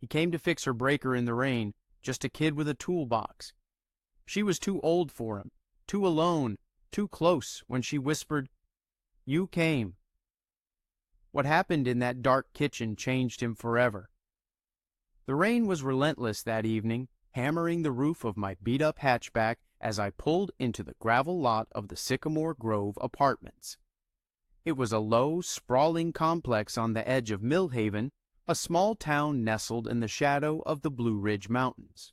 He came to fix her breaker in the rain, just a kid with a toolbox. She was too old for him, too alone, too close when she whispered, "You came." What happened in that dark kitchen changed him forever. The rain was relentless that evening, hammering the roof of my beat-up hatchback as I pulled into the gravel lot of the Sycamore Grove Apartments. It was a low, sprawling complex on the edge of Millhaven, a small town nestled in the shadow of the Blue Ridge Mountains.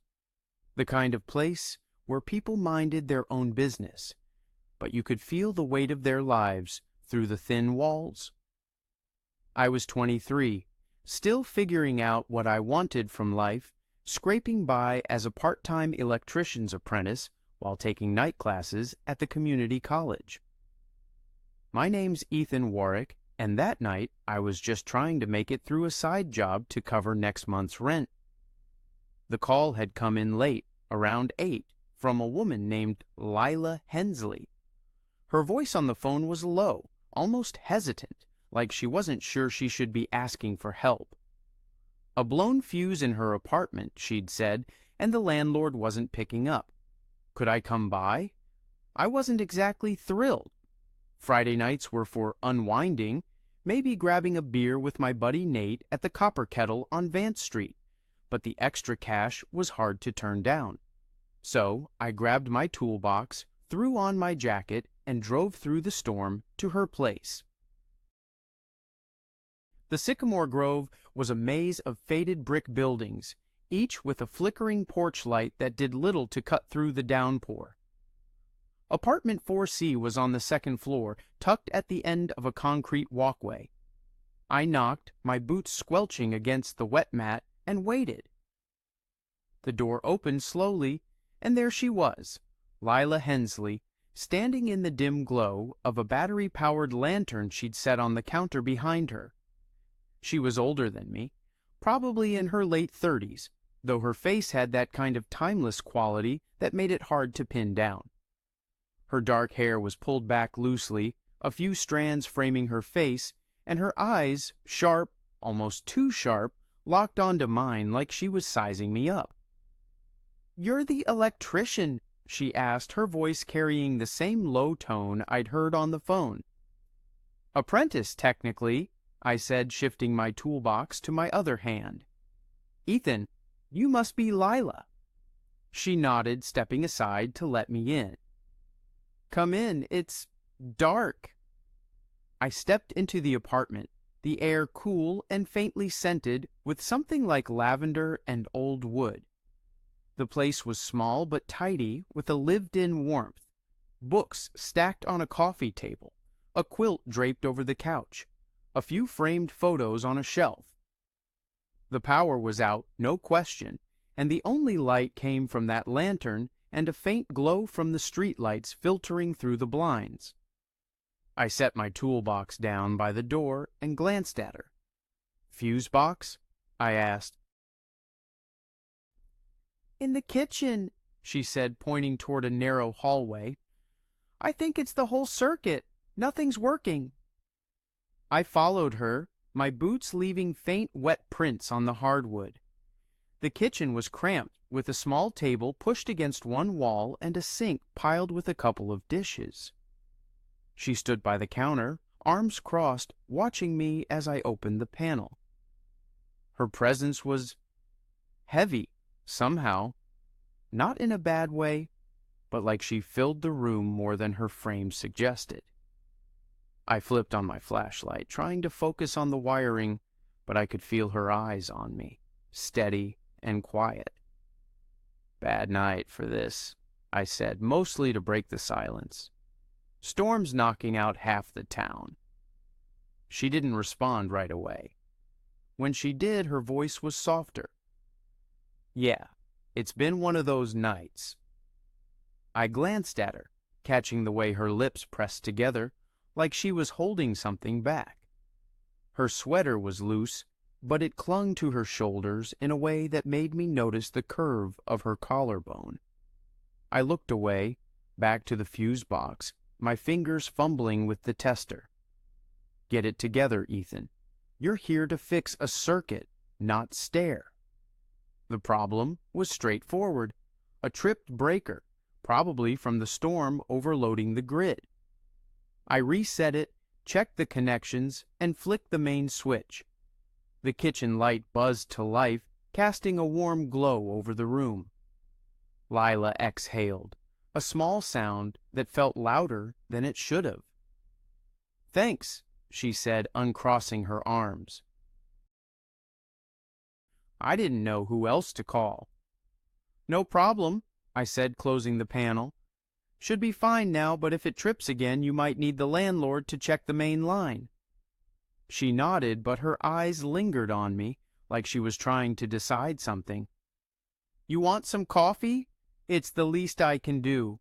The kind of place where people minded their own business, but you could feel the weight of their lives through the thin walls. I was 23, still figuring out what I wanted from life, scraping by as a part-time electrician's apprentice while taking night classes at the community college. My name's Ethan Warwick, and that night I was just trying to make it through a side job to cover next month's rent. The call had come in late, around 8, from a woman named Lila Hensley. Her voice on the phone was low, almost hesitant, like she wasn't sure she should be asking for help. A blown fuse in her apartment, she'd said, and the landlord wasn't picking up. Could I come by? I wasn't exactly thrilled. Friday nights were for unwinding, maybe grabbing a beer with my buddy Nate at the Copper Kettle on Vance Street, but the extra cash was hard to turn down. So I grabbed my toolbox, threw on my jacket, and drove through the storm to her place. The Sycamore Grove was a maze of faded brick buildings, each with a flickering porch light that did little to cut through the downpour. Apartment 4C was on the second floor, tucked at the end of a concrete walkway. I knocked, my boots squelching against the wet mat, and waited. The door opened slowly, and there she was, Lila Hensley, standing in the dim glow of a battery-powered lantern she'd set on the counter behind her. She was older than me, probably in her late 30s, though her face had that kind of timeless quality that made it hard to pin down. Her dark hair was pulled back loosely, a few strands framing her face, and her eyes, sharp, almost too sharp, locked onto mine like she was sizing me up. "You're the electrician," she asked, her voice carrying the same low tone I'd heard on the phone. "Apprentice, technically," I said, shifting my toolbox to my other hand. "Ethan, you must be Lila." She nodded, stepping aside to let me in. "Come in, it's dark." I stepped into the apartment, the air cool and faintly scented with something like lavender and old wood. The place was small but tidy, with a lived-in warmth. Books stacked on a coffee table, a quilt draped over the couch, a few framed photos on a shelf. The power was out, no question, and the only light came from that lantern and a faint glow from the streetlights filtering through the blinds. I set my toolbox down by the door and glanced at her. "Fuse box?" I asked. "In the kitchen," she said, pointing toward a narrow hallway. "I think it's the whole circuit. Nothing's working." I followed her, my boots leaving faint wet prints on the hardwood. The kitchen was cramped, with a small table pushed against one wall and a sink piled with a couple of dishes. She stood by the counter, arms crossed, watching me as I opened the panel. Her presence was heavy, somehow, not in a bad way, but like she filled the room more than her frame suggested. I flipped on my flashlight, trying to focus on the wiring, but I could feel her eyes on me, steady and quiet. "Bad night for this," I said, mostly to break the silence. "Storm's knocking out half the town." She didn't respond right away. When she did, her voice was softer. "Yeah, it's been one of those nights." I glanced at her, catching the way her lips pressed together, like she was holding something back. Her sweater was loose, but it clung to her shoulders in a way that made me notice the curve of her collarbone. I looked away, back to the fuse box, my fingers fumbling with the tester. "Get it together, Ethan. You're here to fix a circuit, not stare." The problem was straightforward: a tripped breaker, probably from the storm overloading the grid. I reset it, checked the connections, and flicked the main switch. The kitchen light buzzed to life, casting a warm glow over the room. Lila exhaled, a small sound that felt louder than it should have. "Thanks," she said, uncrossing her arms. I didn't know who else to call. "No problem," I said, closing the panel. "Should be fine now, but if it trips again, you might need the landlord to check the main line." She nodded, but her eyes lingered on me, like she was trying to decide something. "You want some coffee? It's the least I can do."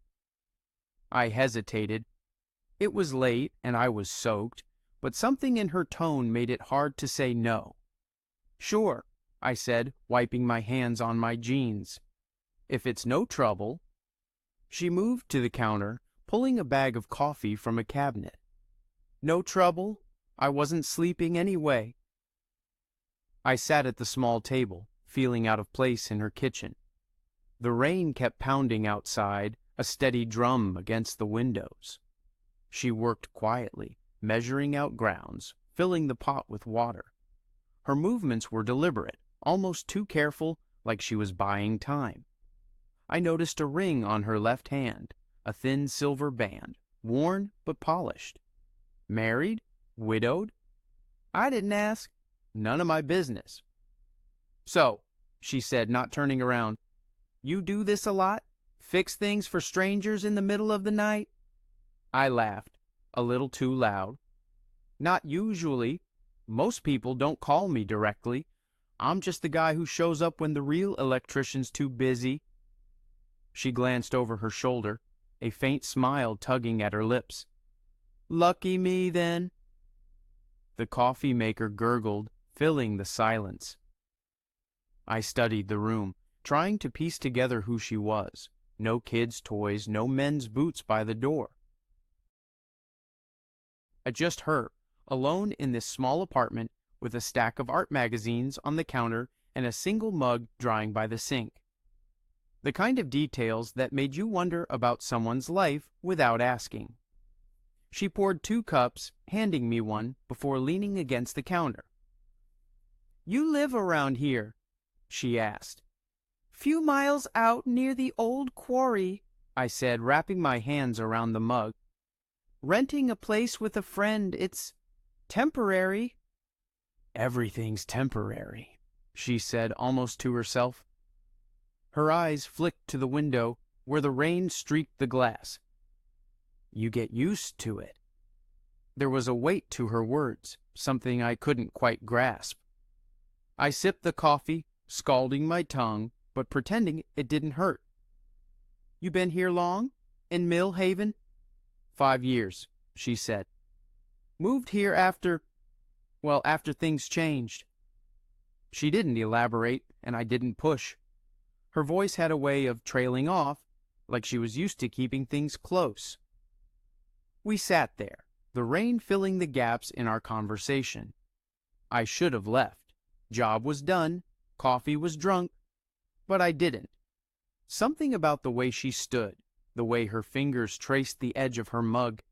I hesitated. It was late, and I was soaked, but something in her tone made it hard to say no. "Sure," I said, wiping my hands on my jeans. "If it's no trouble." She moved to the counter, pulling a bag of coffee from a cabinet. "No trouble? I wasn't sleeping anyway." I sat at the small table, feeling out of place in her kitchen. The rain kept pounding outside, a steady drum against the windows. She worked quietly, measuring out grounds, filling the pot with water. Her movements were deliberate, almost too careful, like she was buying time. I noticed a ring on her left hand, a thin silver band, worn but polished. Married? Widowed? I didn't ask. None of my business. "So," she said, not turning around, "you do this a lot? Fix things for strangers in the middle of the night?" I laughed, a little too loud. "Not usually. Most people don't call me directly. I'm just the guy who shows up when the real electrician's too busy." She glanced over her shoulder, a faint smile tugging at her lips. "Lucky me, then." The coffee maker gurgled, filling the silence. I studied the room, trying to piece together who she was. No kids' toys, no men's boots by the door. Just her, alone in this small apartment, with a stack of art magazines on the counter and a single mug drying by the sink. The kind of details that made you wonder about someone's life without asking. She poured 2 cups, handing me one, before leaning against the counter. "You live around here?" she asked. "Few miles out near the old quarry," I said, wrapping my hands around the mug. "Renting a place with a friend. It's temporary." "Everything's temporary," she said, almost to herself. Her eyes flicked to the window, where the rain streaked the glass. "You get used to it." There was a weight to her words, something I couldn't quite grasp. I sipped the coffee, scalding my tongue, but pretending it didn't hurt. "You been here long? In Mill Haven?" "5 years," she said. "Moved here after things changed." She didn't elaborate, and I didn't push. Her voice had a way of trailing off, like she was used to keeping things close. We sat there, the rain filling the gaps in our conversation. I should have left. Job was done, coffee was drunk, but I didn't. Something about the way she stood, the way her fingers traced the edge of her mug,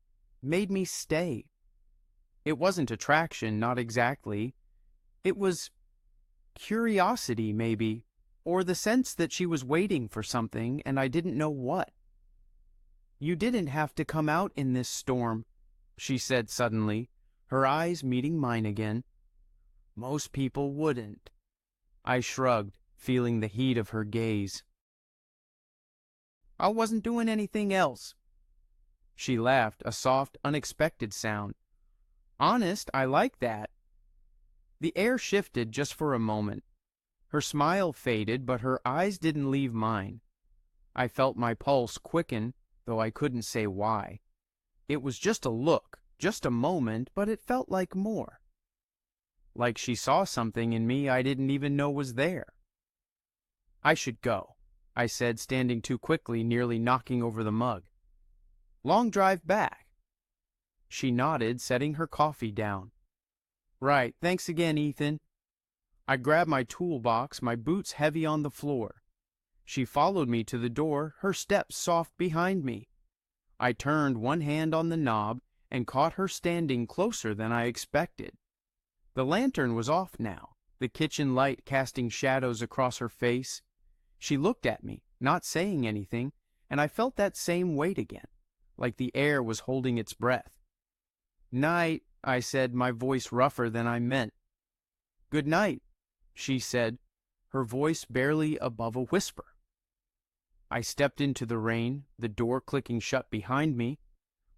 made me stay. It wasn't attraction, not exactly. It was curiosity, maybe, or the sense that she was waiting for something and I didn't know what. "You didn't have to come out in this storm," she said suddenly, her eyes meeting mine again. "Most people wouldn't." I shrugged, feeling the heat of her gaze. "I wasn't doing anything else." She laughed, a soft, unexpected sound. "Honest, I like that." The air shifted just for a moment. Her smile faded, but her eyes didn't leave mine. I felt my pulse quicken, though I couldn't say why. It was just a look, just a moment, but it felt like more. Like she saw something in me I didn't even know was there. "I should go," I said, standing too quickly, nearly knocking over the mug. "Long drive back?" She nodded, setting her coffee down. "Right, thanks again, Ethan." I grabbed my toolbox, my boots heavy on the floor. She followed me to the door, her steps soft behind me. I turned one hand on the knob and caught her standing closer than I expected. The lantern was off now, the kitchen light casting shadows across her face. She looked at me, not saying anything, and I felt that same weight again, like the air was holding its breath. "Night," I said, my voice rougher than I meant. "Good night," she said, her voice barely above a whisper. I stepped into the rain, the door clicking shut behind me.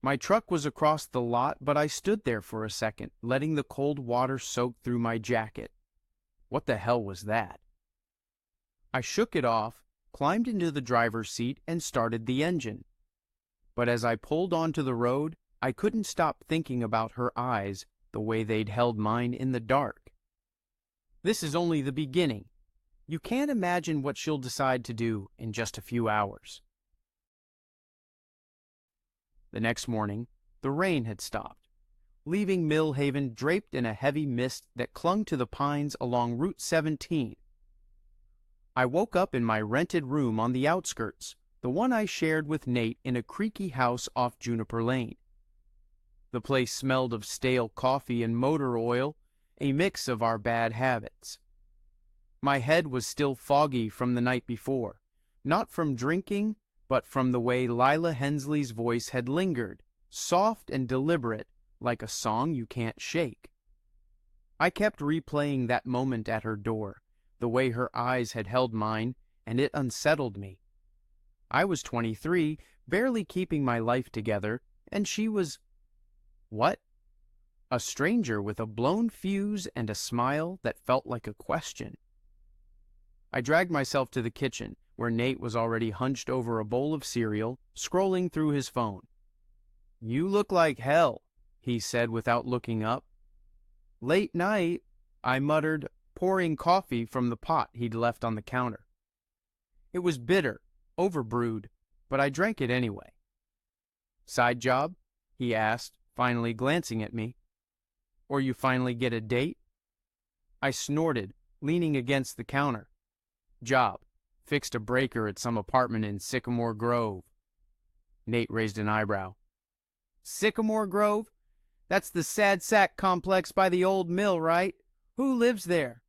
My truck was across the lot, but I stood there for a second, letting the cold water soak through my jacket. What the hell was that? I shook it off, climbed into the driver's seat, and started the engine. But as I pulled onto the road, I couldn't stop thinking about her eyes, the way they'd held mine in the dark. This is only the beginning. You can't imagine what she'll decide to do in just a few hours. The next morning, the rain had stopped, leaving Mill Haven draped in a heavy mist that clung to the pines along Route 17. I woke up in my rented room on the outskirts, the one I shared with Nate in a creaky house off Juniper Lane. The place smelled of stale coffee and motor oil, a mix of our bad habits. My head was still foggy from the night before, not from drinking, but from the way Lila Hensley's voice had lingered, soft and deliberate, like a song you can't shake. I kept replaying that moment at her door, the way her eyes had held mine, and it unsettled me. I was 23, barely keeping my life together, and she was... what? A stranger with a blown fuse and a smile that felt like a question. I dragged myself to the kitchen, where Nate was already hunched over a bowl of cereal, scrolling through his phone. "You look like hell," he said without looking up. "Late night," I muttered, pouring coffee from the pot he'd left on the counter. It was bitter, overbrewed, but I drank it anyway. "Side job?" he asked, finally glancing at me. "Or you finally get a date?" I snorted, leaning against the counter. "Job. Fixed a breaker at some apartment in Sycamore Grove." Nate raised an eyebrow. "Sycamore Grove? That's the sad sack complex by the old mill, right? Who lives there?"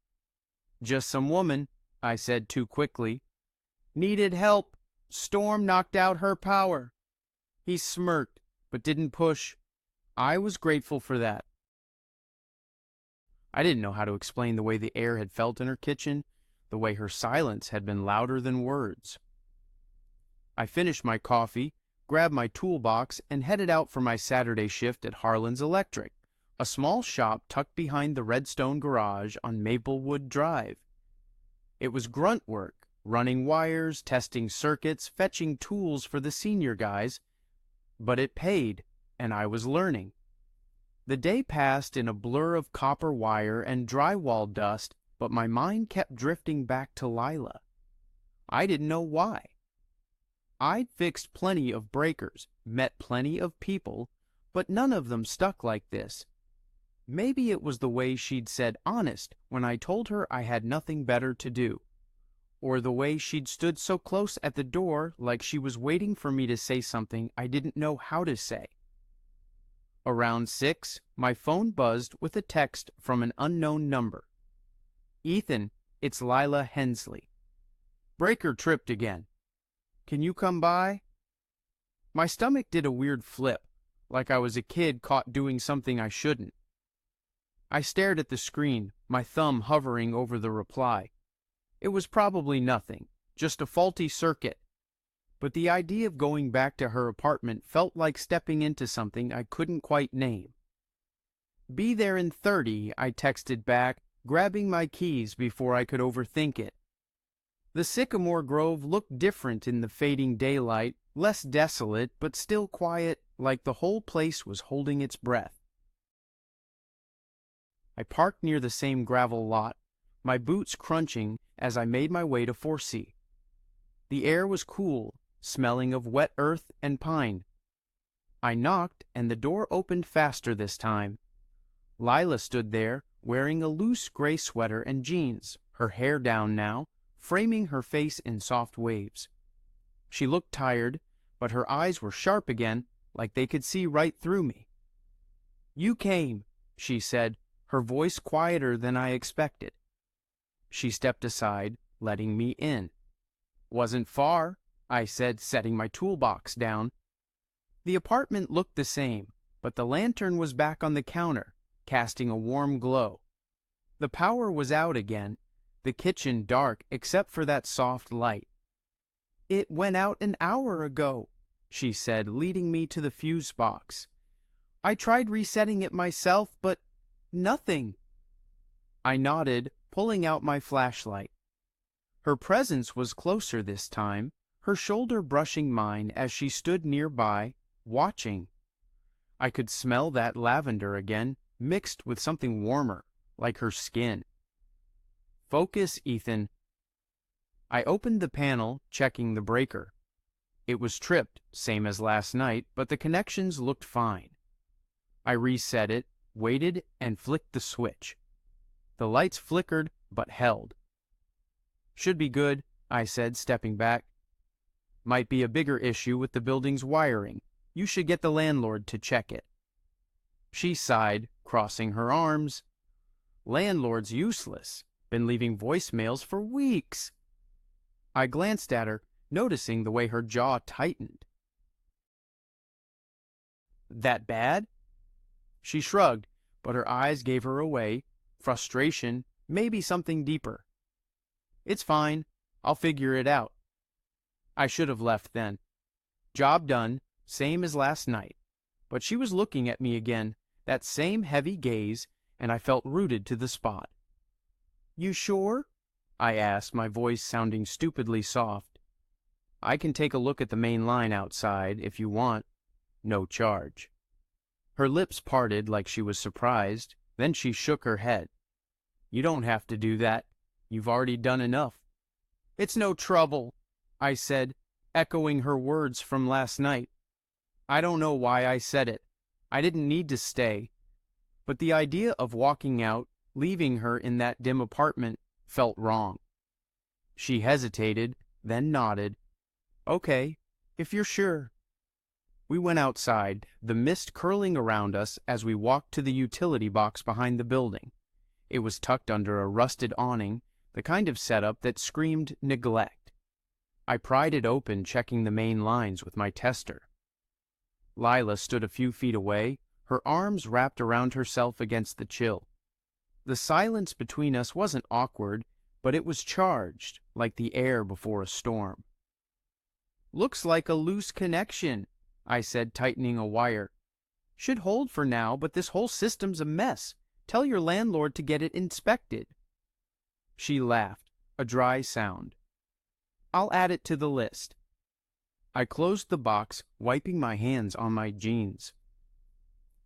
"Just some woman," I said too quickly. "Needed help. Storm knocked out her power." He smirked, but didn't push. I was grateful for that. I didn't know how to explain the way the air had felt in her kitchen, the way her silence had been louder than words. I finished my coffee, grabbed my toolbox, and headed out for my Saturday shift at Harlan's Electric, a small shop tucked behind the Redstone garage on Maplewood Drive. It was grunt work, running wires, testing circuits, fetching tools for the senior guys, but it paid, and I was learning. The day passed in a blur of copper wire and drywall dust, but my mind kept drifting back to Lila. I didn't know why. I'd fixed plenty of breakers, met plenty of people, but none of them stuck like this. Maybe it was the way she'd said honest when I told her I had nothing better to do, or the way she'd stood so close at the door like she was waiting for me to say something I didn't know how to say. Around 6, my phone buzzed with a text from an unknown number. "Ethan, it's Lila Hensley. Breaker tripped again. Can you come by?" My stomach did a weird flip, like I was a kid caught doing something I shouldn't. I stared at the screen, my thumb hovering over the reply. It was probably nothing, just a faulty circuit. But the idea of going back to her apartment felt like stepping into something I couldn't quite name. "Be there in 30, I texted back, grabbing my keys before I could overthink it. The Sycamore Grove looked different in the fading daylight, less desolate, but still quiet, like the whole place was holding its breath. I parked near the same gravel lot, my boots crunching as I made my way to 4C. The air was cool, smelling of wet earth and pine. I knocked, and the door opened faster this time. Lila stood there, wearing a loose gray sweater and jeans, her hair down now, framing her face in soft waves. She looked tired, but her eyes were sharp again, like they could see right through me. "You came," she said, her voice quieter than I expected. She stepped aside, letting me in. "Wasn't far," I said, setting my toolbox down. The apartment looked the same, but the lantern was back on the counter, casting a warm glow. The power was out again, the kitchen dark except for that soft light. "It went out an hour ago," she said, leading me to the fuse box. "I tried resetting it myself, but nothing." I nodded, pulling out my flashlight. Her presence was closer this time, her shoulder brushing mine as she stood nearby, watching. I could smell that lavender again, mixed with something warmer, like her skin. "Focus, Ethan." I opened the panel, checking the breaker. It was tripped, same as last night, but the connections looked fine. I reset it, waited, and flicked the switch. The lights flickered, but held. "Should be good," I said, stepping back. "Might be a bigger issue with the building's wiring. You should get the landlord to check it." She sighed, crossing her arms. "Landlord's useless. Been leaving voicemails for weeks." I glanced at her, noticing the way her jaw tightened. "That bad?" She shrugged, but her eyes gave her away. Frustration, maybe something deeper. "It's fine. I'll figure it out." I should have left then. Job done, same as last night. But she was looking at me again, that same heavy gaze, and I felt rooted to the spot. "You sure?" I asked, my voice sounding stupidly soft. "I can take a look at the main line outside, if you want. No charge." Her lips parted like she was surprised, then she shook her head. "You don't have to do that. You've already done enough." "It's no trouble," I said, echoing her words from last night. I don't know why I said it. I didn't need to stay. But the idea of walking out, leaving her in that dim apartment, felt wrong. She hesitated, then nodded. "Okay, if you're sure." We went outside, the mist curling around us as we walked to the utility box behind the building. It was tucked under a rusted awning, the kind of setup that screamed neglect. I pried it open, checking the main lines with my tester. Lila stood a few feet away, her arms wrapped around herself against the chill. The silence between us wasn't awkward, but it was charged, like the air before a storm. "Looks like a loose connection," I said, tightening a wire. "Should hold for now, but this whole system's a mess. Tell your landlord to get it inspected." She laughed, a dry sound. "I'll add it to the list." I closed the box, wiping my hands on my jeans.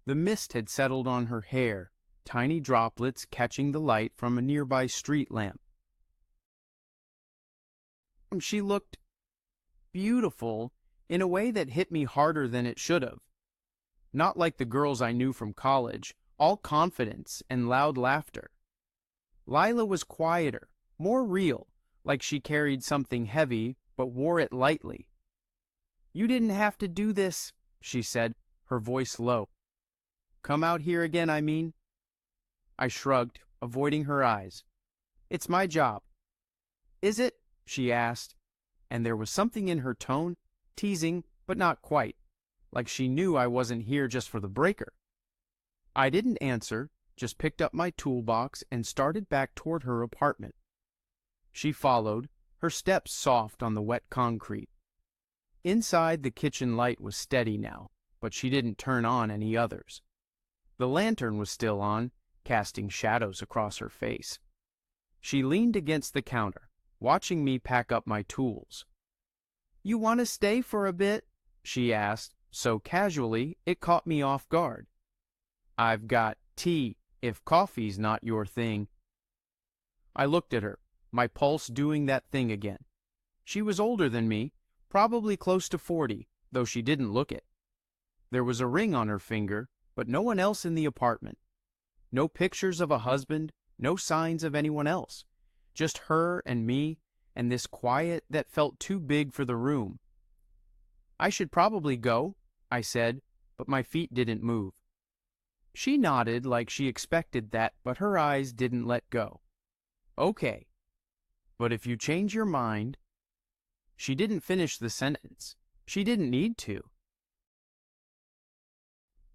The mist had settled on her hair, tiny droplets catching the light from a nearby street lamp. She looked beautiful in a way that hit me harder than it should have. Not like the girls I knew from college, all confidence and loud laughter. Lila was quieter, more real, like she carried something heavy but wore it lightly. "You didn't have to do this," she said, her voice low. "Come out here again, I mean." I shrugged, avoiding her eyes. "It's my job." "Is it?" she asked, and there was something in her tone, teasing, but not quite, like she knew I wasn't here just for the breaker. I didn't answer, just picked up my toolbox and started back toward her apartment. She followed, her steps soft on the wet concrete. Inside, the kitchen light was steady now, but she didn't turn on any others. The lantern was still on, casting shadows across her face. She leaned against the counter, watching me pack up my tools. "You want to stay for a bit?" she asked, so casually it caught me off guard. "I've got tea, if coffee's not your thing." I looked at her, my pulse doing that thing again. She was older than me, probably close to 40, though she didn't look it. There was a ring on her finger, but no one else in the apartment. No pictures of a husband, no signs of anyone else. Just her and me, and this quiet that felt too big for the room. "I should probably go," I said, but my feet didn't move. She nodded like she expected that, but her eyes didn't let go. "Okay, but if you change your mind—" She didn't finish the sentence. She didn't need to.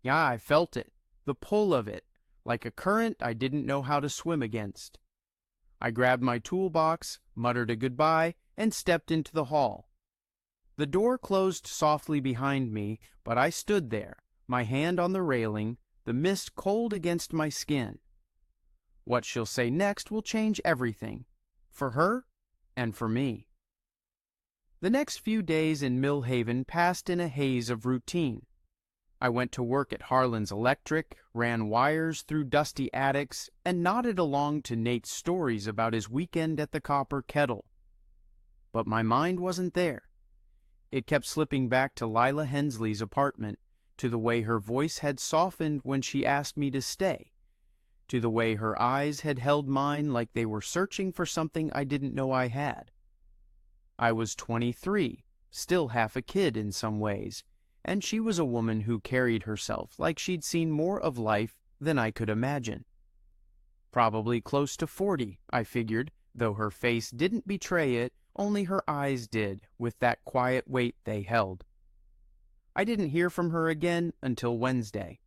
Yeah, I felt it, the pull of it, like a current I didn't know how to swim against. I grabbed my toolbox, muttered a goodbye, and stepped into the hall. The door closed softly behind me, but I stood there, my hand on the railing, the mist cold against my skin. What she'll say next will change everything, for her and for me. The next few days in Millhaven passed in a haze of routine. I went to work at Harlan's Electric, ran wires through dusty attics, and nodded along to Nate's stories about his weekend at the Copper Kettle. But my mind wasn't there. It kept slipping back to Lila Hensley's apartment, to the way her voice had softened when she asked me to stay, to the way her eyes had held mine like they were searching for something I didn't know I had. I was 23, still half a kid in some ways, and she was a woman who carried herself like she'd seen more of life than I could imagine. Probably close to 40, I figured, though her face didn't betray it, only her eyes did, with that quiet weight they held. I didn't hear from her again until Wednesday.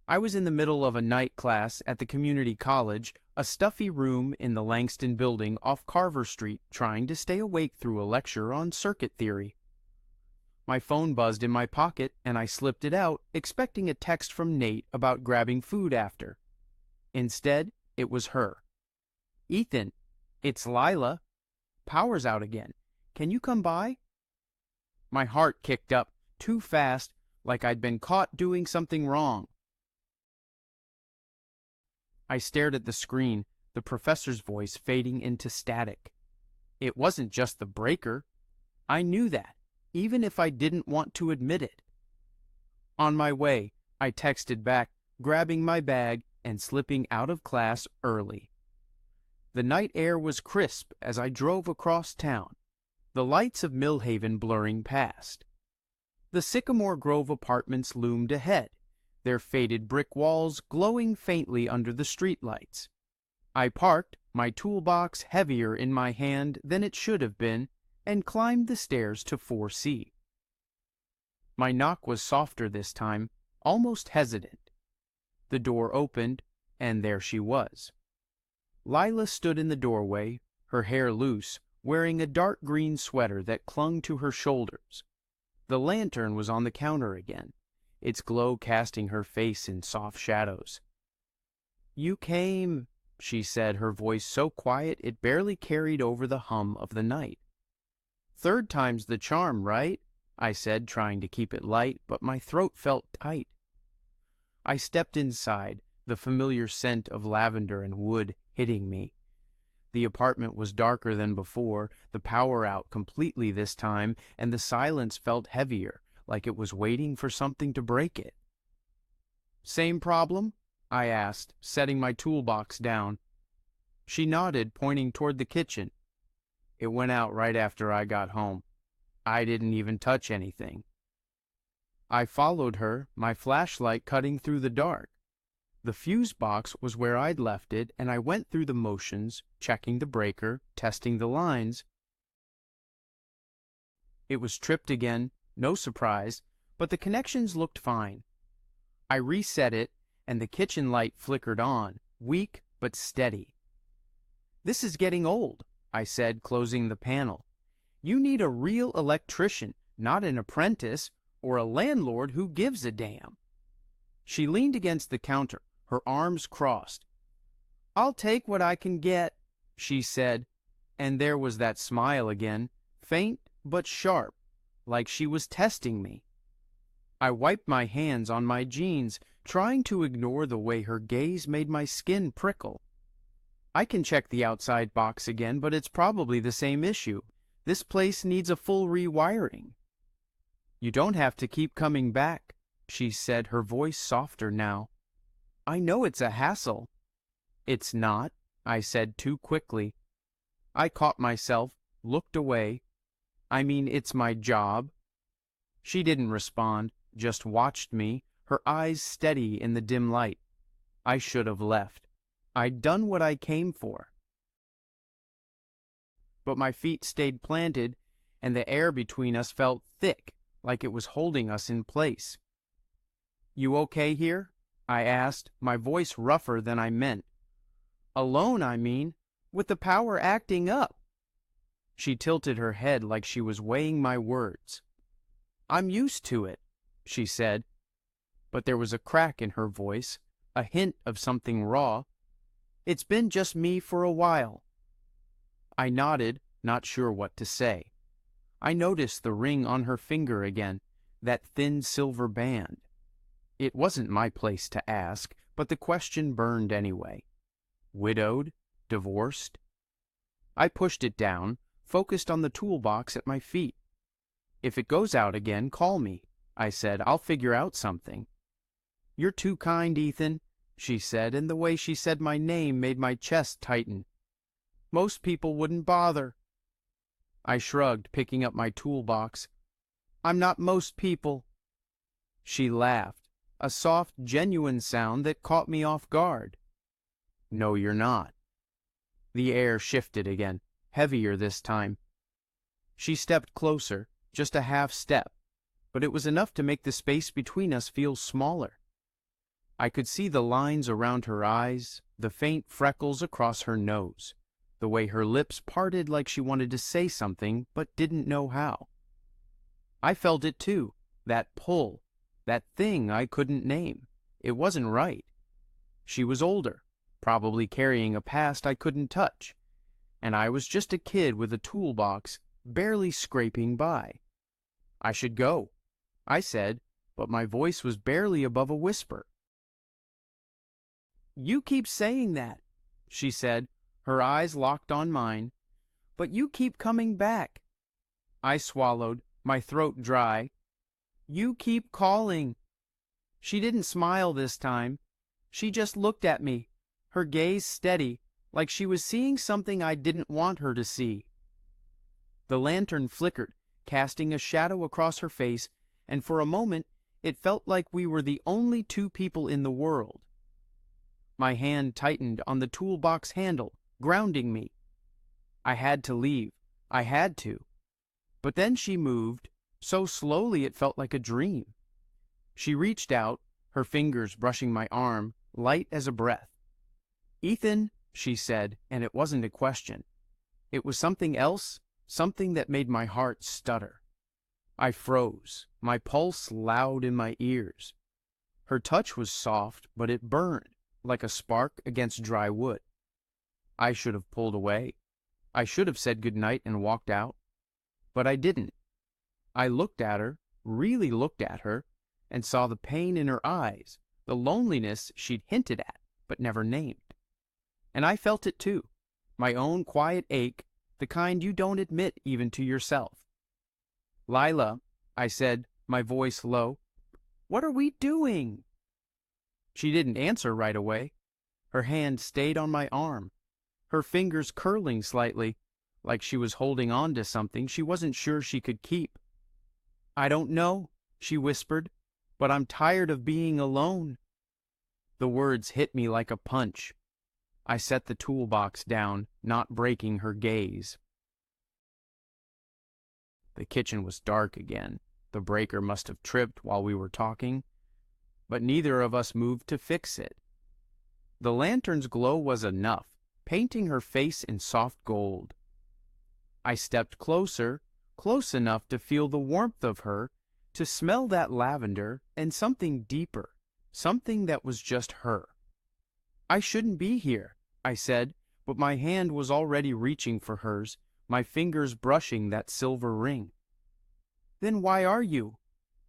I was in the middle of a night class at the community college, a stuffy room in the Langston building off Carver Street, trying to stay awake through a lecture on circuit theory. My phone buzzed in my pocket, and I slipped it out, expecting a text from Nate about grabbing food after. Instead, it was her. "Ethan, it's Lila. Power's out again. Can you come by?" My heart kicked up, too fast, like I'd been caught doing something wrong. I stared at the screen, the professor's voice fading into static. It wasn't just the breaker. I knew that, even if I didn't want to admit it. "On my way," I texted back, grabbing my bag and slipping out of class early. The night air was crisp as I drove across town, the lights of Millhaven blurring past. The Sycamore Grove apartments loomed ahead, their faded brick walls glowing faintly under the streetlights. I parked, my toolbox heavier in my hand than it should have been, and climbed the stairs to 4C. My knock was softer this time, almost hesitant. The door opened, and there she was. Lila stood in the doorway, her hair loose, wearing a dark green sweater that clung to her shoulders. The lantern was on the counter again, its glow casting her face in soft shadows. "You came," she said, her voice so quiet it barely carried over the hum of the night. "Third time's the charm, right?" I said, trying to keep it light, but my throat felt tight. I stepped inside, the familiar scent of lavender and wood hitting me. The apartment was darker than before, the power out completely this time, and the silence felt heavier, like it was waiting for something to break it. "Same problem?" I asked, setting my toolbox down. She nodded, pointing toward the kitchen. "It went out right after I got home. I didn't even touch anything." I followed her, my flashlight cutting through the dark. The fuse box was where I'd left it, and I went through the motions, checking the breaker, testing the lines. It was tripped again, no surprise, but the connections looked fine. I reset it, and the kitchen light flickered on, weak but steady. "This is getting old," I said, closing the panel. "You need a real electrician, not an apprentice, or a landlord who gives a damn." She leaned against the counter, her arms crossed. "I'll take what I can get," she said, and there was that smile again, faint but sharp, like she was testing me. I wiped my hands on my jeans, trying to ignore the way her gaze made my skin prickle. "I can check the outside box again, but it's probably the same issue. This place needs a full rewiring." "You don't have to keep coming back," she said, her voice softer now. I know it's a hassle." "It's not," I said too quickly. I caught myself, looked away. "I mean, it's my job." She didn't respond, just watched me, her eyes steady in the dim light. I should have left. I'd done what I came for. But my feet stayed planted, and the air between us felt thick, like it was holding us in place. "You okay here?" I asked, my voice rougher than I meant. "Alone, I mean, with the power acting up." She tilted her head like she was weighing my words. "I'm used to it," she said, but there was a crack in her voice, a hint of something raw. "It's been just me for a while." I nodded, not sure what to say. I noticed the ring on her finger again, that thin silver band. It wasn't my place to ask, but the question burned anyway. Widowed? Divorced? I pushed it down, focused on the toolbox at my feet. "If it goes out again, call me," I said. "I'll figure out something." "You're too kind, Ethan," she said, and the way she said my name made my chest tighten. "Most people wouldn't bother." I shrugged, picking up my toolbox. "I'm not most people." She laughed, a soft, genuine sound that caught me off guard. "No, you're not." The air shifted again, heavier this time. She stepped closer, just a half step, but it was enough to make the space between us feel smaller. I could see the lines around her eyes, the faint freckles across her nose, the way her lips parted like she wanted to say something but didn't know how. I felt it too, that pull, that thing I couldn't name. It wasn't right. She was older, probably carrying a past I couldn't touch, and I was just a kid with a toolbox, barely scraping by. I should go, I said, but my voice was barely above a whisper. "You keep saying that," she said, her eyes locked on mine, "but you keep coming back." I swallowed, my throat dry. "You keep calling." She didn't smile this time. She just looked at me, her gaze steady, like she was seeing something I didn't want her to see. The lantern flickered, casting a shadow across her face, and for a moment it felt like we were the only two people in the world. My hand tightened on the toolbox handle, grounding me. I had to leave. I had to. But then she moved, so slowly it felt like a dream. She reached out, her fingers brushing my arm, light as a breath. "Ethan," she said, and it wasn't a question. It was something else, something that made my heart stutter. I froze, my pulse loud in my ears. Her touch was soft, but it burned, like a spark against dry wood. I should have pulled away. I should have said goodnight and walked out. But I didn't. I looked at her, really looked at her, and saw the pain in her eyes, the loneliness she'd hinted at, but never named. And I felt it too, my own quiet ache, the kind you don't admit even to yourself. "Lila," I said, my voice low, "what are we doing?" She didn't answer right away. Her hand stayed on my arm, her fingers curling slightly, like she was holding on to something she wasn't sure she could keep. "I don't know," she whispered, "but I'm tired of being alone." The words hit me like a punch. I set the toolbox down, not breaking her gaze. The kitchen was dark again. The breaker must have tripped while we were talking, but neither of us moved to fix it. The lantern's glow was enough, painting her face in soft gold. I stepped closer, close enough to feel the warmth of her, to smell that lavender and something deeper, something that was just her. "I shouldn't be here," I said, but my hand was already reaching for hers, my fingers brushing that silver ring. "Then why are you?"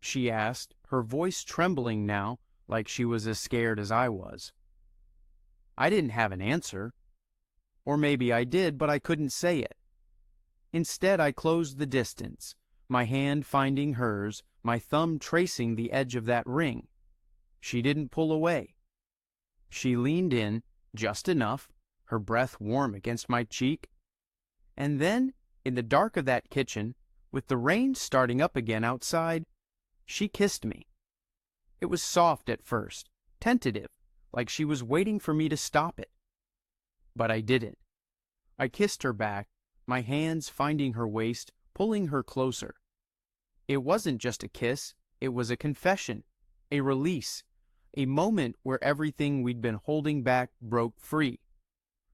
she asked, her voice trembling now, like she was as scared as I was. I didn't have an answer. Or maybe I did, but I couldn't say it. Instead, I closed the distance, my hand finding hers, my thumb tracing the edge of that ring. She didn't pull away. She leaned in, just enough, her breath warm against my cheek, and then, in the dark of that kitchen, with the rain starting up again outside, she kissed me. It was soft at first, tentative, like she was waiting for me to stop it. But I didn't. I kissed her back, my hands finding her waist, pulling her closer. It wasn't just a kiss, it was a confession, a release, a moment where everything we'd been holding back broke free.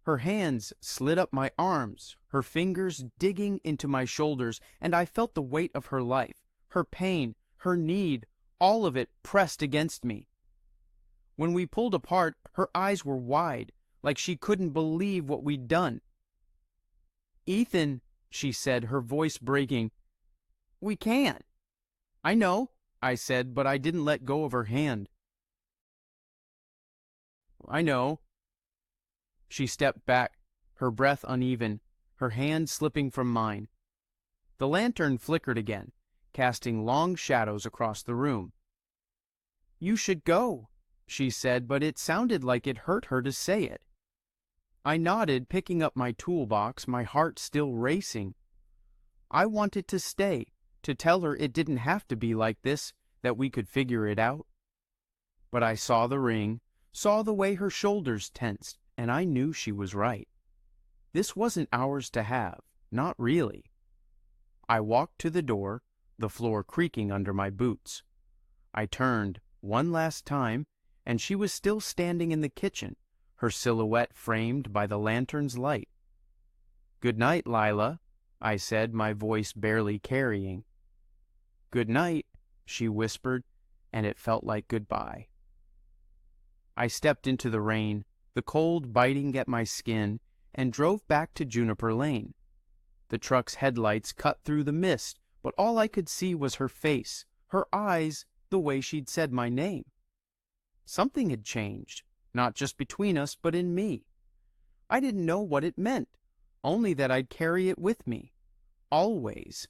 Her hands slid up my arms, her fingers digging into my shoulders, and I felt the weight of her life, her pain, her need, all of it pressed against me. When we pulled apart, her eyes were wide, like she couldn't believe what we'd done. "Ethan," she said, her voice breaking, "we can't." "I know," I said, but I didn't let go of her hand. "I know." She stepped back, her breath uneven, her hand slipping from mine. The lantern flickered again, casting long shadows across the room. "You should go," she said, but it sounded like it hurt her to say it. I nodded, picking up my toolbox, my heart still racing. I wanted to stay, to tell her it didn't have to be like this, that we could figure it out. But I saw the ring, saw the way her shoulders tensed, and I knew she was right. This wasn't ours to have, not really. I walked to the door, the floor creaking under my boots. I turned, one last time, and she was still standing in the kitchen, her silhouette framed by the lantern's light. "Good night, Lila," I said, my voice barely carrying. "Good night," she whispered, and it felt like goodbye. I stepped into the rain, the cold biting at my skin, and drove back to Juniper Lane. The truck's headlights cut through the mist, but all I could see was her face, her eyes, the way she'd said my name. Something had changed, not just between us, but in me. I didn't know what it meant, only that I'd carry it with me, always.